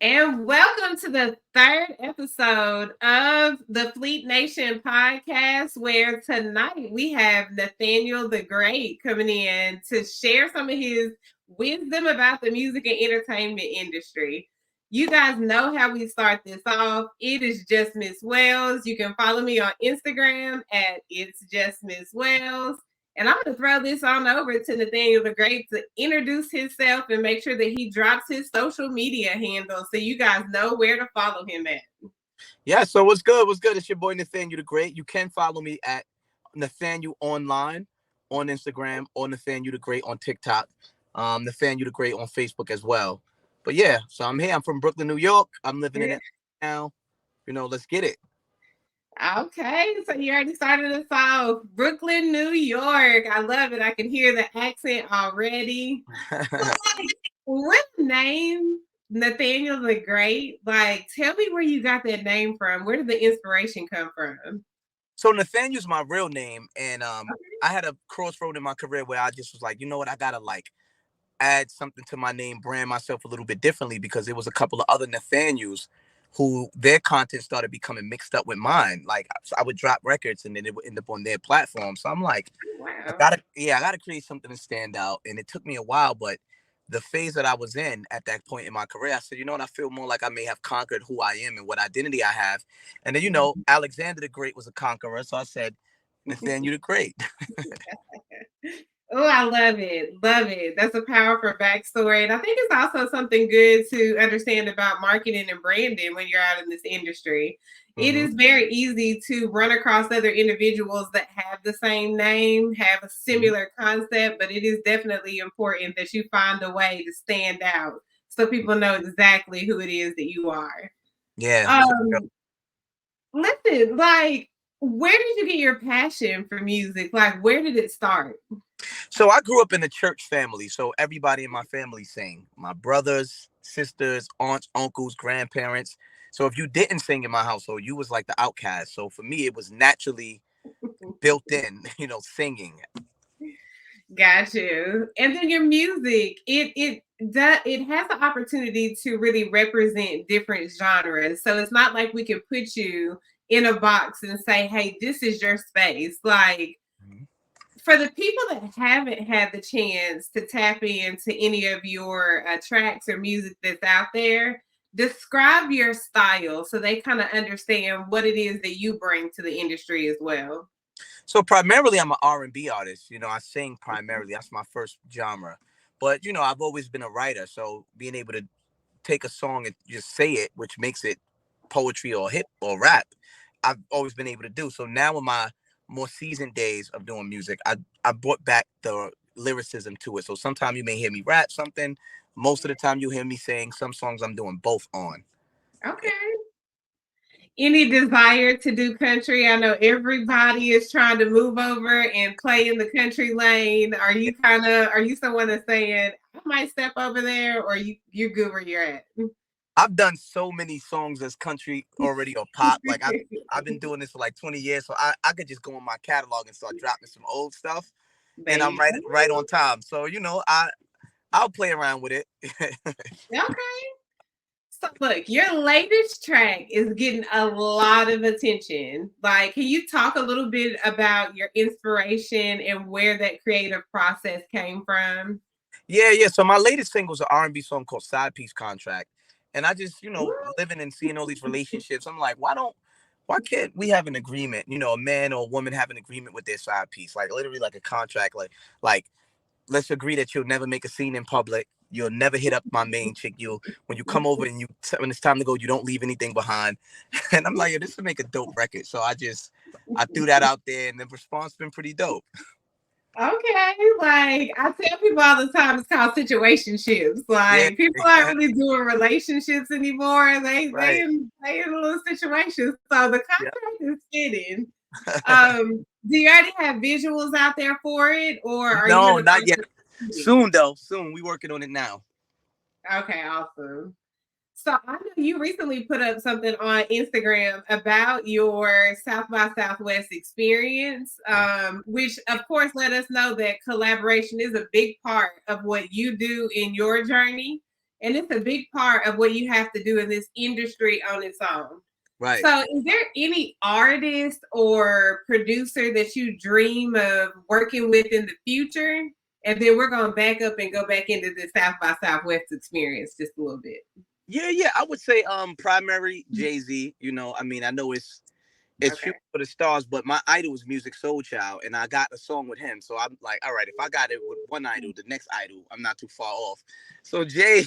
And welcome to the third episode of the Fleet Nation podcast, where tonight we have Nathaniel the Great coming in to share some of his wisdom about the music and entertainment industry. You guys know how we start this off. It is just Miss Wells. You can follow me on Instagram at It's Just Miss Wells. And I'm going to throw this on over to Nathaniel the Great to introduce himself and make sure that he drops his social media handle so you guys know where to follow him at. Yeah, so what's good? What's good? It's your boy Nathaniel the Great. You can follow me at Nathaniel Online on Instagram or Nathaniel the Great on TikTok. Nathaniel the Great on Facebook as well. But yeah, so I'm here. I'm from Brooklyn, New York. I'm living in it now. Let's get it. Okay, so you already started us off. Brooklyn, New York. I love it. I can hear the accent already. So, what name Nathaniel the Great? Like, tell me where you got that name from. Where did the inspiration come from? So Nathaniel's my real name, and I had a crossroad in my career where I just was like, you know what, I gotta add something to my name, brand myself a little bit differently because there was a couple of other Nathaniels who their content started becoming mixed up with mine. Like so I would drop records and then it would end up on their platform. So I'm like, Wow. I gotta create something to stand out. And it took me a while, but the phase that I was in at that point in my career, I said, you know what, I feel more like I may have conquered who I am and what identity I have. And then, Alexander the Great was a conqueror. So I said, Nathaniel the Great. Oh, I love it. Love it. That's a powerful backstory. And I think it's also something good to understand about marketing and branding when you're out in this industry. It Mm-hmm. is very easy to run across other individuals that have the same name, have a similar concept, but it is definitely important that you find a way to stand out so people know exactly who it is that you are. Yeah. Um, Listen, like, where did you get your passion for music? Like, where did it start? So I grew up in a church family. So everybody in my family sang. My brothers, sisters, aunts, uncles, grandparents. So if you didn't sing in my household, you was like the outcast. So for me, it was naturally built in, singing. Got you. And then your music, it has the opportunity to really represent different genres. So it's not like we can put you in a box and say, "Hey, this is your space." Like Mhm. for the people that haven't had the chance to tap into any of your tracks or music that's out there, describe your style so they kind of understand what it is that you bring to the industry as well. So primarily, I'm an R&B artist. I sing primarily. That's my first genre. But I've always been a writer. So being able to take a song and just say it, which makes it poetry or hip or rap, I've always been able to do. So now in my more seasoned days of doing music, I brought back the lyricism to it. So sometimes you may hear me rap something. Most of the time you hear me saying some songs I'm doing both on. Okay. Any desire to do country? I know everybody is trying to move over and play in the country lane. Are you someone that's saying I might step over there, or you're good where you're at? I've done so many songs as country already or pop. Like I've been doing this for like 20 years. So I could just go in my catalog and start dropping some old stuff There and I'm you right on time. So, I'll play around with it. go. Okay. So look, your latest track is getting a lot of attention. Like, can you talk a little bit about your inspiration and where that creative process came from? Yeah. So my latest single is an R&B song called Side Piece Contract. And I just, living and seeing all these relationships, I'm like, why can't we have an agreement? A man or a woman have an agreement with their side piece, like literally like a contract, like let's agree that you'll never make a scene in public. You'll never hit up my main chick. When you come over and when it's time to go, you don't leave anything behind. And I'm like, yeah, this would make a dope record. So I threw that out there, and the response been pretty dope. Okay, like I tell people all the time, it's called situationships. Yeah, Like people aren't really doing relationships anymore. right. They in little situations. So the Yeah. contract is fitting. Do you already have visuals out there for it, or are you in No, the not yet. process of shooting? Soon though. Soon. We working on it now. Okay, awesome. So I know you recently put up something on Instagram about your South by Southwest experience, which of course let us know that collaboration is a big part of what you do in your journey. And it's a big part of what you have to do in this industry on its own. Right. So, is there any artist or producer that you dream of working with in the future? And then we're going to back up and go back into the South by Southwest experience just a little bit. Yeah, I would say primary Jay-Z. You know, I mean, I know it's Okay. shooting for the stars, but my idol is Music Soul Child, and I got a song with him. So I'm like, all right, if I got it with one idol, the next idol, I'm not too far off. So Jay,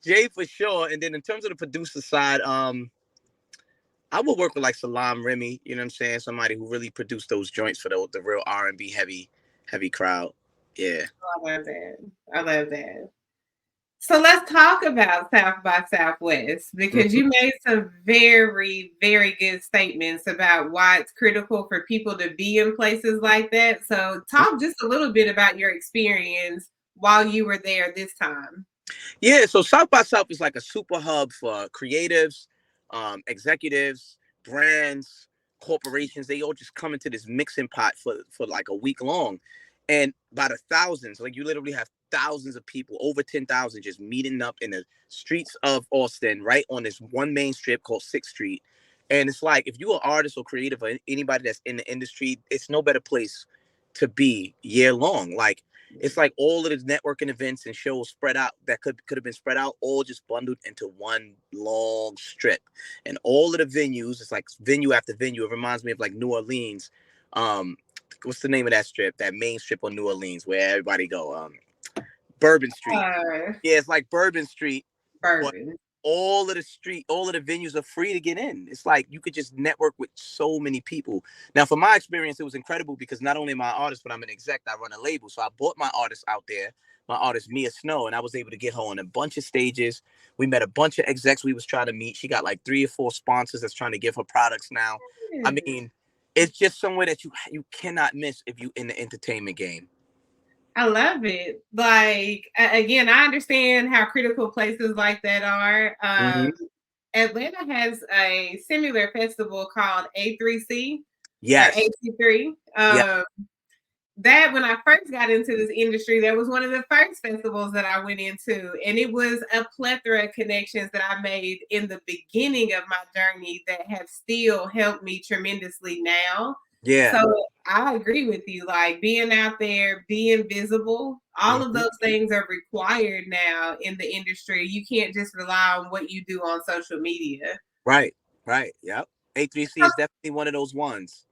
Jay for sure. And then in terms of the producer side, I would work with like Salam Remy. You know what I'm saying? Somebody who really produced those joints for the real R&B heavy crowd. Yeah. I love that. I love that. So let's talk about South by Southwest because Mhm. you made some very, very good statements about why it's critical for people to be in places like that. So talk just a little bit about your experience while you were there this time. Yeah, so South by South is like a super hub for creatives, executives, brands, corporations. They all just come into this mixing pot for like a week long, and by the thousands, like you literally have thousands of people, over 10,000, just meeting up in the streets of Austin, right on this one main strip called Sixth Street. And it's like if you're an artist or creative or anybody that's in the industry, it's no better place to be year long. Like it's like all of the networking events and shows spread out that could have been spread out, all just bundled into one long strip. And all of the venues, it's like venue after venue. It reminds me of like New Orleans. Um, what's the name of that strip? That main strip on New Orleans where everybody go. Bourbon Street. Uh, Yeah, it's like Bourbon Street, but Bourbon. all of the venues are free to get in. It's like you could just network with so many people. Now, from my experience, it was incredible because not only am I an artist, but I'm an exec. I run a label, so I brought my artist out there, my artist Mia Snow, and I was able to get her on a bunch of stages. We met a bunch of execs we was trying to meet. She got like 3 or 4 sponsors that's trying to give her products now. I mean, it's just somewhere that you cannot miss if you in the entertainment game. I love it. Like again, I understand how critical places like that are. Mm-hmm. Atlanta has a similar festival called A3C or Yes. AC3. Yeah. That when I first got into this industry, that was one of the first festivals that I went into. And it was a plethora of connections that I made in the beginning of my journey that have still helped me tremendously now. Yeah. So I agree with you. Like being out there, being visible, all of Mm-hmm. those things are required now in the industry. You can't just rely on what you do on social media. Right, right. Yep. A3C is definitely one of those ones.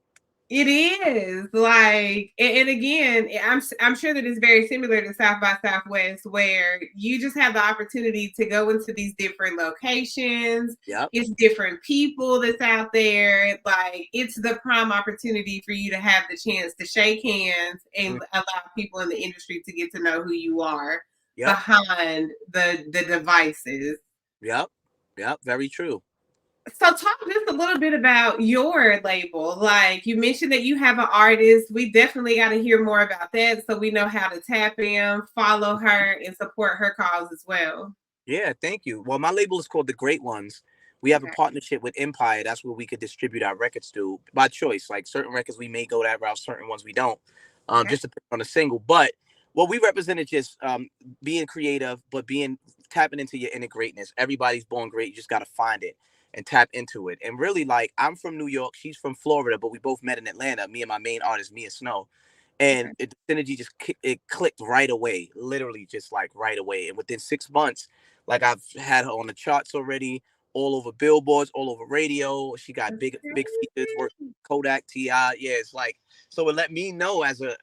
It is like, and again, I'm sure that it's very similar to South by Southwest, where you just have the opportunity to go into these different locations. Yep. It's different people that's out there. Like it's the prime opportunity for you to have the chance to shake hands Mm. and allow people in the industry to get to know who you are Yep. behind the devices. Yep. Yep. Very true. So talk just a little bit about your label. Like you mentioned that you have an artist. We definitely got to hear more about that so we know how to tap in, follow her, and support her cause as well. Yeah, thank you. Well, my label is called The Great Ones. We have a Okay. partnership with Empire. That's where we could distribute our records to by choice. Like certain records we may go that route, certain ones we don't. Okay. Just to put on a single. But what we represent is just being creative, but being tapping into your inner greatness. Everybody's born great. You just gotta find it and tap into it. And really, like I'm from New York, she's from Florida, but we both met in Atlanta. Me and my main artist, Mia Snow. And Okay. the synergy just it clicked right away, literally just like right away. And within 6 months, like I've had her on the charts already, all over billboards, all over radio. She got big features, work Kodak, Ti. Yeah, it's like so it let me know as a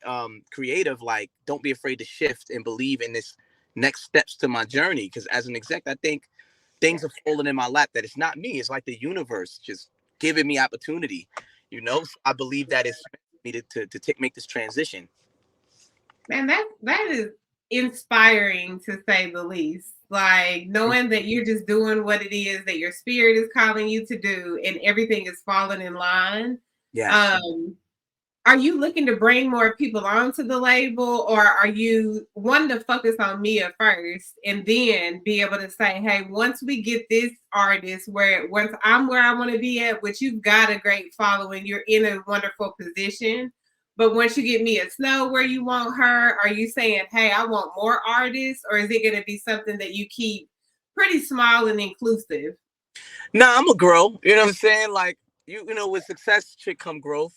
creative, like don't be afraid to shift and believe in this next steps to my journey. Because as an exec, I think Yeah. things are falling in my lap. That it's not me. It's like the universe just giving me opportunity. So I believe that it's me to make this transition. Man, that is inspiring to say the least. Like knowing that you're just doing what it is that your spirit is calling you to do and everything is falling in line. Yes. Um, Are you looking to bring more people onto the label, or are you wanting to focus on Mia first and then be able to say, hey, once we get this artist once I'm where I want to be at, which you've got a great following, you're in a wonderful position. But once you get Mia Snow where you want her, are you saying, hey, I want more artists, or is it going to be something that you keep pretty small and inclusive. Nah, I'm a grow. You know what I'm saying? Like you know, with success should come growth.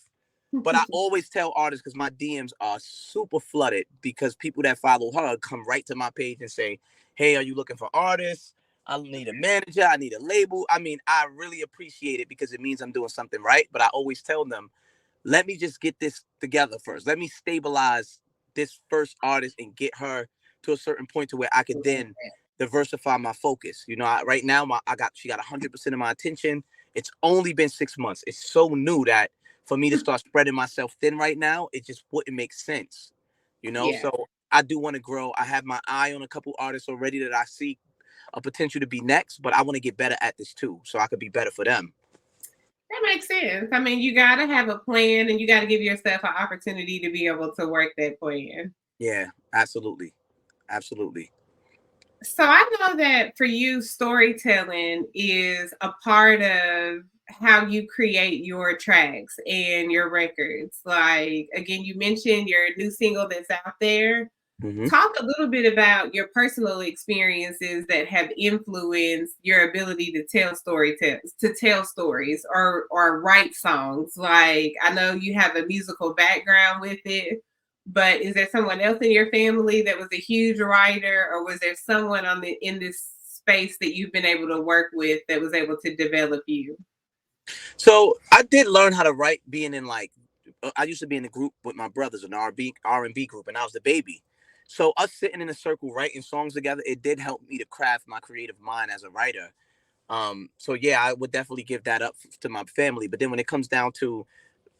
But I always tell artists because my DMs are super flooded because people that follow her come right to my page and say, "Hey, are you looking for artists? I need a manager. I need a label." I mean, I really appreciate it because it means I'm doing something right. But I always tell them, let me just get this together first. Let me stabilize this first artist and get her to a certain point to where I could then diversify my focus. You know, right now she got 100% of my attention. It's only been 6 months. It's so new that for me to start spreading myself thin right now, it just wouldn't make sense. You know, Yeah, so I do want to grow. I have my eye on a couple artists already that I see a potential to be next, but I want to get better at this too, so I could be better for them. that makes sense. I mean, you got to have a plan and you got to give yourself an opportunity to be able to work that plan. Yeah, absolutely, absolutely. So I know that for you, storytelling is a part of how you create your tracks and your records. Like, again, you mentioned your new single that's out there. Mm-hmm. Talk a little bit about your personal experiences that have influenced your ability to tell stories or write songs. Like, I know you have a musical background with it, but is there someone else in your family that was a huge writer, or was there someone in this space that you've been able to work with that was able to develop you? So I did learn how to write being in like I used to be in a group with my brothers, an R&B group, and I was the baby. So us sitting in a circle writing songs together, it did help me to craft my creative mind as a writer. So yeah, I would definitely give that up to my family. But then when it comes down to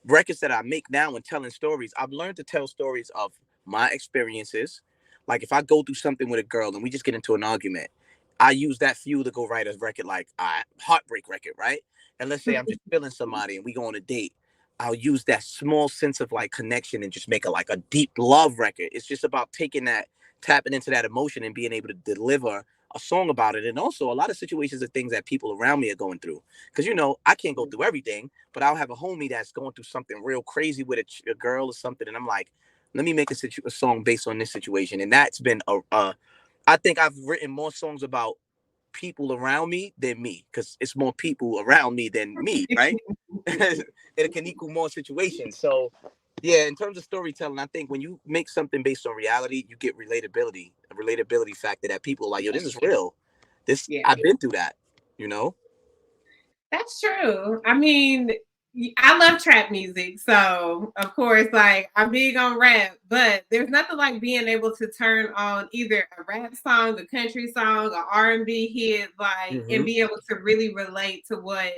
records that I make now and telling stories, I've learned to tell stories of my experiences. Like if I go through something with a girl and we just get into an argument, I use that fuel to go write a record like a heartbreak record, right? And let's say I'm just feeling somebody and we go on a date. I'll use that small sense of like connection and just make a deep love record. It's just about taking that, tapping into that emotion and being able to deliver a song about it. And also a lot of situations are things that people around me are going through. Because you know, I can't go through everything, but I'll have a homie that's going through something real crazy with a girl or something, and I'm like, let me make a song based on this situation, and that's been I think I've written more songs about people around me than me, because it's more people around me than me, right? It can equal more situations. So, yeah, in terms of storytelling, I think when you make something based on reality, you get a relatability factor that people are like, yo, this is real. This Yeah. I've been through that, you know. That's true. I mean, I love trap music, so of course, like I'm big on rap, but there's nothing like being able to turn on either a rap song, a country song, a R&B hit, like, and Mm-hmm. be able to really relate to what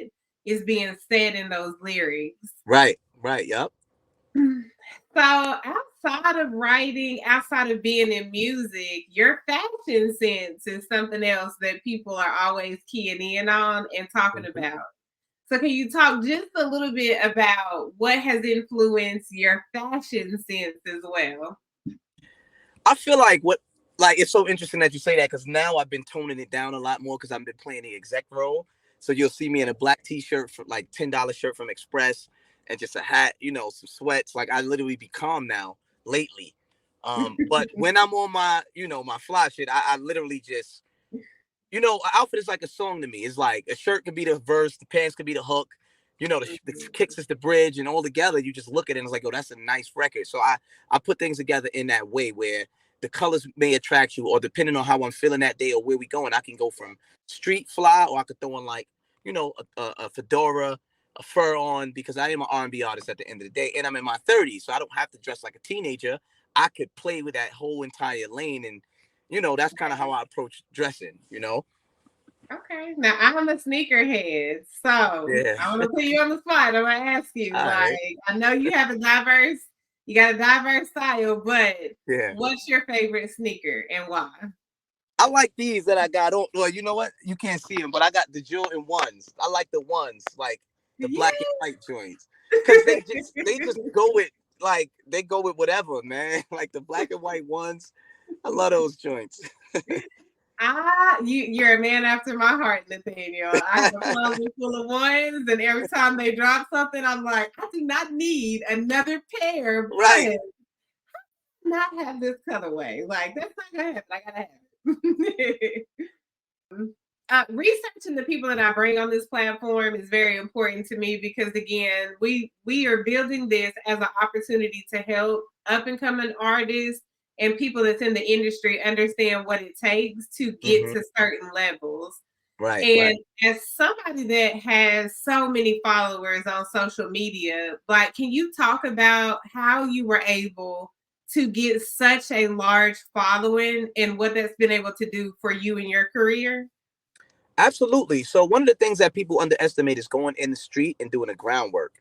is being said in those lyrics. Right, right, yep. So, outside of writing, outside of being in music, your fashion sense is something else that people are always keying in on and talking Mm-hmm. about. So can you talk just a little bit about what has influenced your fashion sense as well? I feel like it's so interesting that you say that because now I've been toning it down a lot more because I've been playing the exec role. So you'll see me in a black t-shirt for like $10 shirt from Express and just a hat, you know, some sweats. Like I literally be calm now lately. But when I'm on my, you know, my fly shit, I literally just, you know, an outfit is like a song to me. It's like a shirt could be the verse, the pants could be the hook, you know, the kicks is the bridge, and all together you just look at it and it's like, oh, that's a nice record. So I put things together in that way where the colors may attract you, or depending on how I'm feeling that day or where we going, I can go from street fly, or I could throw in like, you know, a fedora, a fur on, because I am an R&B artist at the end of the day, and I'm in my 30s, so I don't have to dress like a teenager. I could play with that whole entire lane, and you know, that's kind of how I approach dressing, you know. Okay. Now I'm a sneakerhead. So Yeah. I want to put you on the spot. I'm gonna ask you, All like, right. I know you got a diverse style, but Yeah. what's your favorite sneaker and why? I like these that I got on. Well, you know what? You can't see them, but I got the Jordan ones. I like the ones, like the black and Yeah. white joints, because they just go with like they go with whatever, man. Like the black and white ones. I love those joints. You're a man after my heart, Nathaniel. I have a closet full of ones, and every time they drop something, I'm like, I do not need another pair, Right. but not have this colorway. Like that's not gonna happen. I gotta have it. Researching the people that I bring on this platform is very important to me because again, we are building this as an opportunity to help up and coming artists and people that's in the industry understand what it takes to get Mm-hmm. to certain levels. Right, And right. as somebody that has so many followers on social media, like, can you talk about how you were able to get such a large following and what that's been able to do for you in your career? Absolutely. So one of the things that people underestimate is going in the street and doing the groundwork.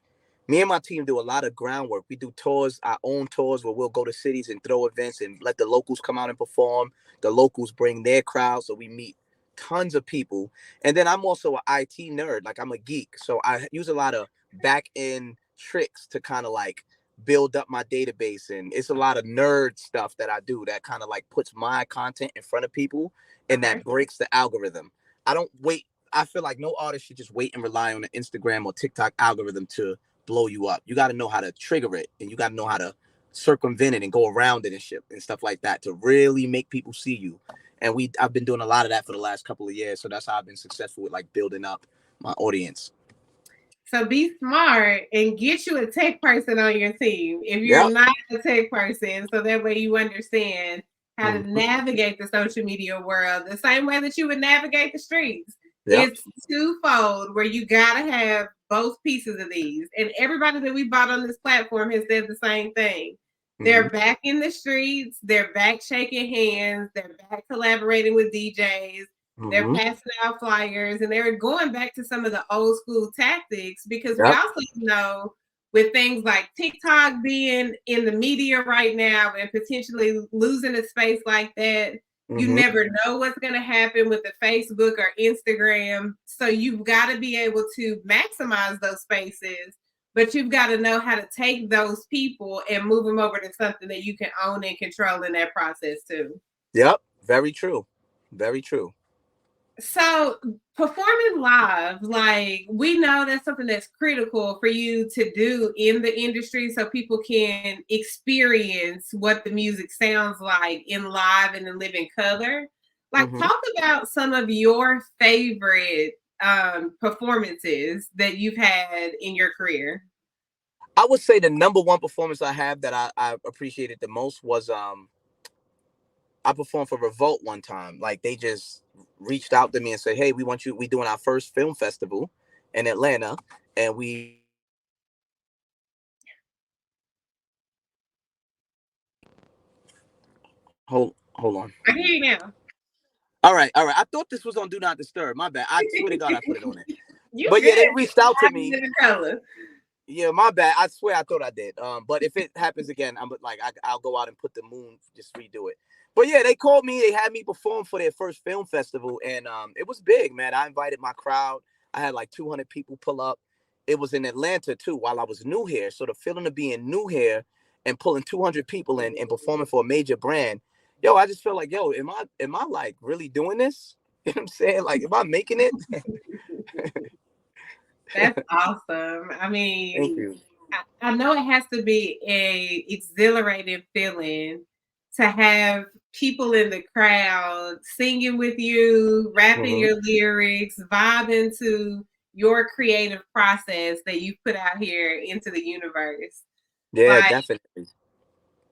Me and my team do a lot of groundwork. We do tours, our own tours, where we'll go to cities and throw events and let the locals come out and perform. The locals bring their crowd, so we meet tons of people. And then I'm also an IT nerd, like I'm a geek, so I use a lot of back end tricks to kind of like build up my database. And it's a lot of nerd stuff that I do that kind of like puts my content in front of people and Okay. that breaks the algorithm. I don't wait. I feel like no artist should just wait and rely on the Instagram or TikTok algorithm to blow you up. You got to know how to trigger it, and you got to know how to circumvent it and go around it and shit and stuff like that to really make people see you. And I've been doing a lot of that for the last couple of years, so that's how I've been successful with like building up my audience. So be smart and get you a tech person on your team if you're Yep. not a tech person, so that way you understand how to Mm-hmm. navigate the social media world the same way that you would navigate the streets. Yep. It's twofold where you gotta have both pieces of these. And everybody that we bought on this platform has said the same thing. Mm-hmm. They're back in the streets, they're back shaking hands, they're back collaborating with DJs, they're Mm-hmm. passing out flyers, and they're going back to some of the old school tactics because we Yep. also know with things like TikTok being in the media right now and potentially losing a space like that, you Mm-hmm. never know what's going to happen with the Facebook or Instagram. So you've got to be able to maximize those spaces, but you've got to know how to take those people and move them over to something that you can own and control in that process too. Yep. Very true. Very true. So performing live, like, we know that's something that's critical for you to do in the industry so people can experience what the music sounds like in live and in living color. Like, Mm-hmm. talk about some of your favorite performances that you've had in your career. I would say the number one performance I have that I appreciated the most was I performed for Revolt one time. Like they just reached out to me and said, "Hey, we want you. We doing our first film festival in Atlanta, and we hold on. I hear you now. All right. I thought this was on Do Not Disturb. My bad. I swear to God, I put it on it. You But good? yeah, they reached out to I'm me. living color. Yeah, my bad. I swear I thought I did. But if it happens again, I'm like I'll go out and put the moon, just redo it. But yeah, they called me. They had me perform for their first film festival, and it was big, man. I invited my crowd. I had like 200 people pull up. It was in Atlanta too, while I was new here. So the feeling of being new here and pulling 200 people in and performing for a major brand, yo, I just feel like, yo, am I like really doing this? You know what I'm saying? Like, am I making it? That's awesome. I Thank mean, you. I know it has to be a exhilarating feeling to have people in the crowd singing with you, rapping Hmm. your lyrics, vibing to your creative process that you put out here into the universe. Yeah, Like, definitely.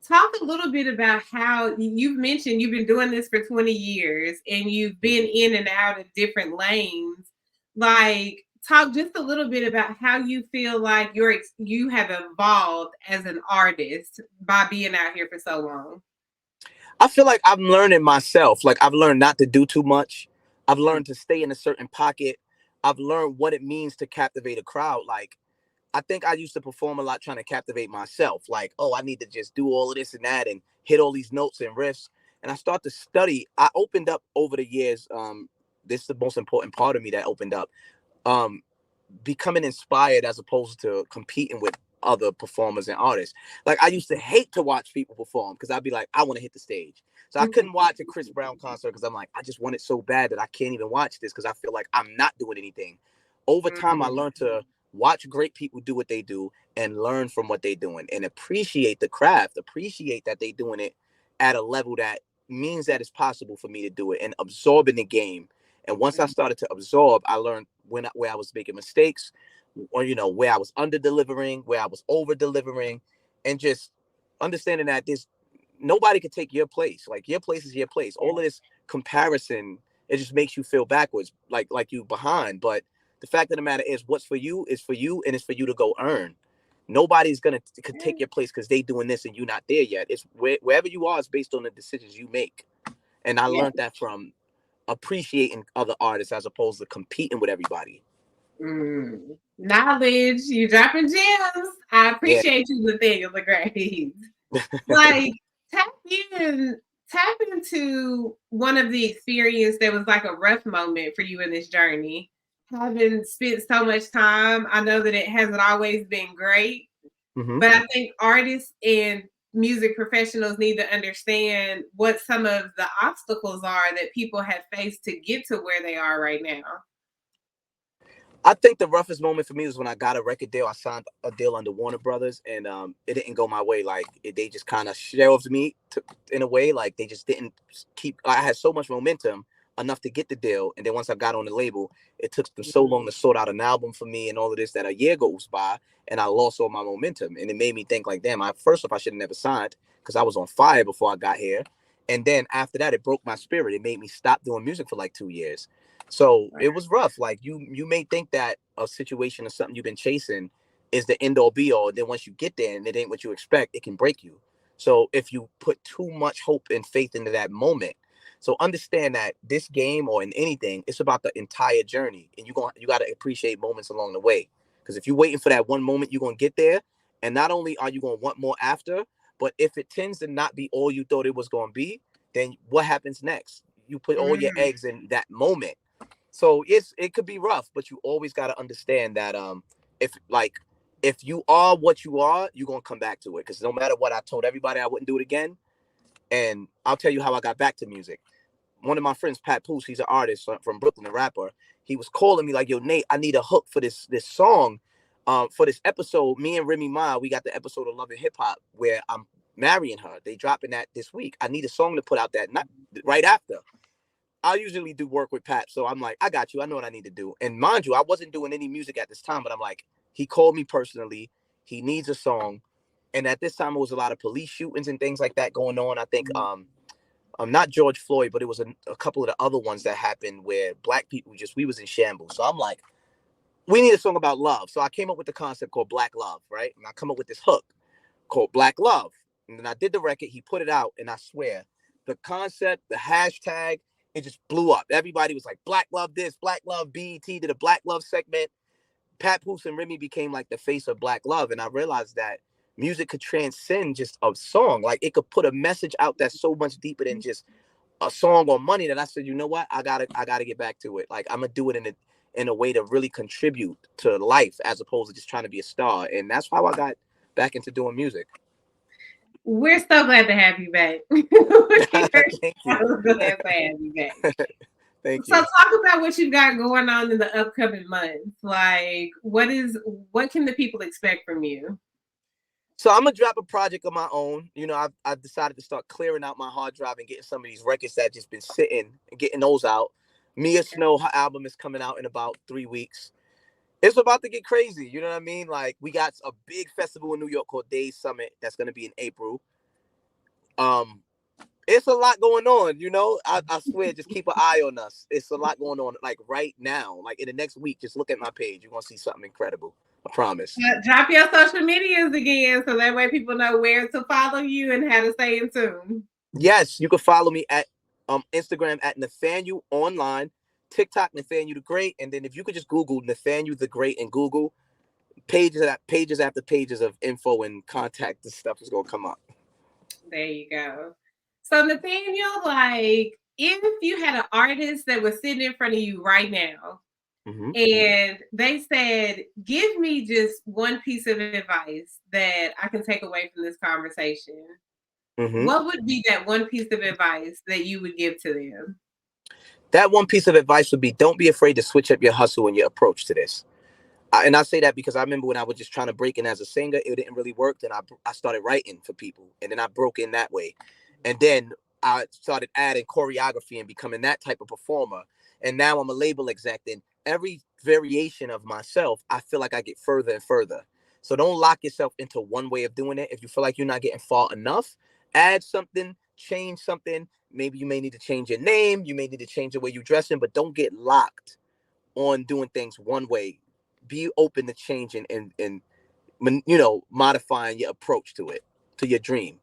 talk a little bit about how you've mentioned you've been doing this for 20 years and you've been Mhm. in and out of different lanes. Like, talk just a little bit about how you feel like you have evolved as an artist by being out here for so long. I feel like I'm learning myself. Like I've learned not to do too much. I've Mm. learned to stay in a certain pocket. I've learned what it means to captivate a crowd. Like I think I used to perform a lot trying to captivate myself. Like, oh, I need to just do all of this and that and hit all these notes and riffs. And I start to study. I opened up over the years. This is the most important part of me that opened up. Um, Becoming inspired as opposed to competing with other performers and artists. Like I used to hate to watch people perform because I'd be like, I want to hit the stage. So I couldn't watch a Chris Brown concert because I'm like, I just want it so bad that I can't even watch this because I feel like I'm not doing anything. Over time, I Mhm. learned to watch great people do what they do and learn from what they're doing and appreciate the craft, appreciate that they're doing it at a level that means that it's possible for me to do it and absorbing the game And once I started to absorb, I learned where I was making mistakes, or where I was under delivering, where I was over delivering, and just understanding that this nobody could take your place. Like, your place is your place. All of this comparison, it just makes you feel backwards, like you behind. But the fact of the matter is, what's for you is for you, and it's for you to go earn. Nobody's could take your place because they doing this and you not there yet. It's wherever you are is based on the decisions you make. And I Yeah. learned that from appreciating other artists as opposed to competing with everybody. Knowledge, you dropping gems. I Yeah. appreciate you, Nathaniel the Great. Like, tap in, tap into one of the experience that was like a rough moment for you in this journey. Having spent so much time, I know that it hasn't always been great, Hmm. but I think artists and music professionals need to understand what some of the obstacles are that people have faced to get to where they are right now. I think the roughest moment for me was when I got a record deal. I signed a deal under Warner Brothers, and it didn't go my way. Like, they just kind of shelved me in a way. Like, they just didn't keep. I had so much momentum enough to get the deal, and then once I got on the label, it took them so long to sort out an album for me and all of this that a year goes by, and I lost all my momentum, and it made me think like, damn. First off, I should have never signed because I was on fire before I got here, and then after that, it broke my spirit. It made me stop doing music for like 2 years. So it was rough. Like, you may think that a situation or something you've been chasing is the end all be all. Then once you get there and it ain't what you expect, it can break you. So if you put too much hope and faith into that moment, so understand that this game or in anything, it's about the entire journey, and you got to appreciate moments along the way. Because if you're waiting for that one moment, you're gonna get there, and not only are you gonna want more after, but if it tends to not be all you thought it was gonna be, then what happens next? You put all your Mm. eggs in that moment, so it could be rough, but you always got to understand that if like if you are what you are, you're gonna come back to it. Because no matter what, I told everybody I wouldn't do it again, and I'll tell you how I got back to music. One of my friends, Pat Poose, he's an artist from Brooklyn, a rapper. He was calling me like, "Yo, Nate, I need a hook for this song, for this episode." Me and Remy Ma, we got the episode of Love and Hip Hop where I'm marrying her. They dropping that this week. I need a song to put out that night, right after. I usually do work with Pat, so I'm like, I got you. I know what I need to do. And mind you, I wasn't doing any music at this time, but I'm like, he called me personally. He needs a song, and at this time, it was a lot of police shootings and things like that going on. I think, not George Floyd, but it was a couple of the other ones that happened where black people we was in shambles. So I'm like, we need a song about love. So I came up with the concept called Black Love, right? And I come up with this hook called Black Love. And then I did the record, he put it out, and I swear, the concept, the hashtag, it just blew up. Everybody was like, Black Love this, Black Love BET did a Black Love segment. Pat Poose and Remy became like the face of Black Love. And I realized that music could transcend just a song. Like, it could put a message out that's so much deeper than just a song or money, that I said, you know what? I gotta get back to it. Like, I'm gonna do it in a way to really contribute to life as opposed to just trying to be a star. And that's how I got back into doing music. We're so glad to have you back. We're Thank you. so glad to have you back. Thank So you. talk about what you've got going on in the upcoming months. Like, what can the people expect from you? So I'm gonna drop a project of my own. I've decided to start clearing out my hard drive and getting some of these records that just been sitting and getting those out. Mia Snow, her album is coming out in about 3 weeks. It's about to get crazy. You know what I mean? Like, we got a big festival in New York called Days Summit that's gonna be in April. Um, it's a lot going on. I swear, just keep an eye on us. It's a lot going on. Like, right now, like in the next week, just look at my page. You're gonna see something incredible. I promise. Drop your social medias again so that way people know where to follow you and how to stay in tune. Yes, you can follow me at Instagram at Nathaniel Online, TikTok Nathaniel the Great, and then if you could just Google Nathaniel the Great and Google, pages after pages of info and contact, this stuff is gonna come up. There you go. So Nathaniel, like, if you had an artist that was sitting in front of you right now Hmm. and they said, give me just one piece of advice that I can take away from this conversation, Hmm. what would be that one piece of advice that you would give to them? That one piece of advice would be, don't be afraid to switch up your hustle and your approach to this. And I say that because I remember when I was just trying to break in as a singer, it didn't really work. Then I started writing for people, and then I broke in that way. And then I started adding choreography and becoming that type of performer. And now I'm a label exec. And every variation of myself, I feel like I get further and further. So don't lock yourself into one way of doing it. If you feel like you're not getting far enough, add something, change something. Maybe you may need to change your name. You may need to change the way you're dressing, but don't get locked on doing things one way. Be open to changing and modifying your approach to it, to your dream.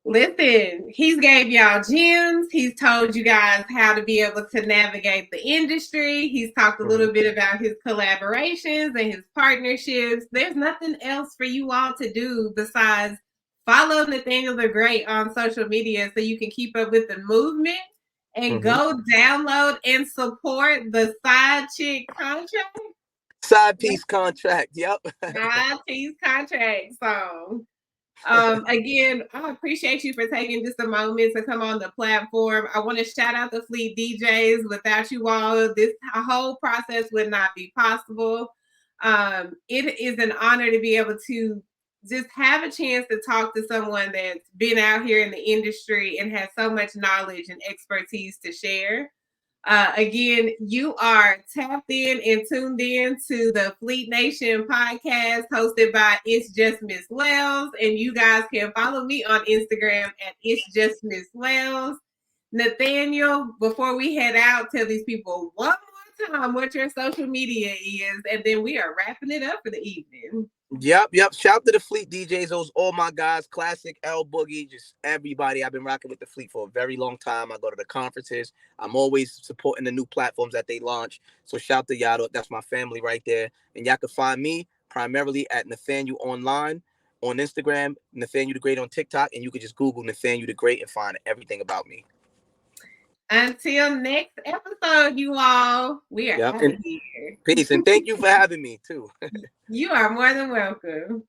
Listen, he's gave y'all gems. He's told you guys how to be able to navigate the industry. He's talked a little bit about his collaborations and his partnerships. There's nothing else for you all to do besides follow Nathaniel the Great on social media so you can keep up with the movement and go download and support the Side Chick contract. Side piece contract. Yep. Side piece contract song. Again, I appreciate you for taking just a moment to come on the platform. I want to shout out the Fleet DJs. Without you all, this whole process would not be possible. It is an honor to be able to just have a chance to talk to someone that's been out here in the industry and has so much knowledge and expertise to share. Again, you are tapped in and tuned in to the Fleet Nation podcast hosted by It's Just Miss Wells. And you guys can follow me on Instagram at It's Just Miss Wells. Nathaniel, before we head out, tell these people one more time what your social media is, and then we are wrapping it up for the evening. Yep. Shout to the Fleet DJs. Those all my guys. Classic, L Boogie, just everybody. I've been rocking with the Fleet for a very long time. I go to the conferences. I'm always supporting the new platforms that they launch. So shout to y'all. That's my family right there. And y'all can find me primarily at Nathaniel Online on Instagram, Nathaniel the Great on TikTok, and you can just Google Nathaniel the Great and find everything about me. Until next episode, you all, we are out of here. Peace. And thank you for having me, too. You are more than welcome.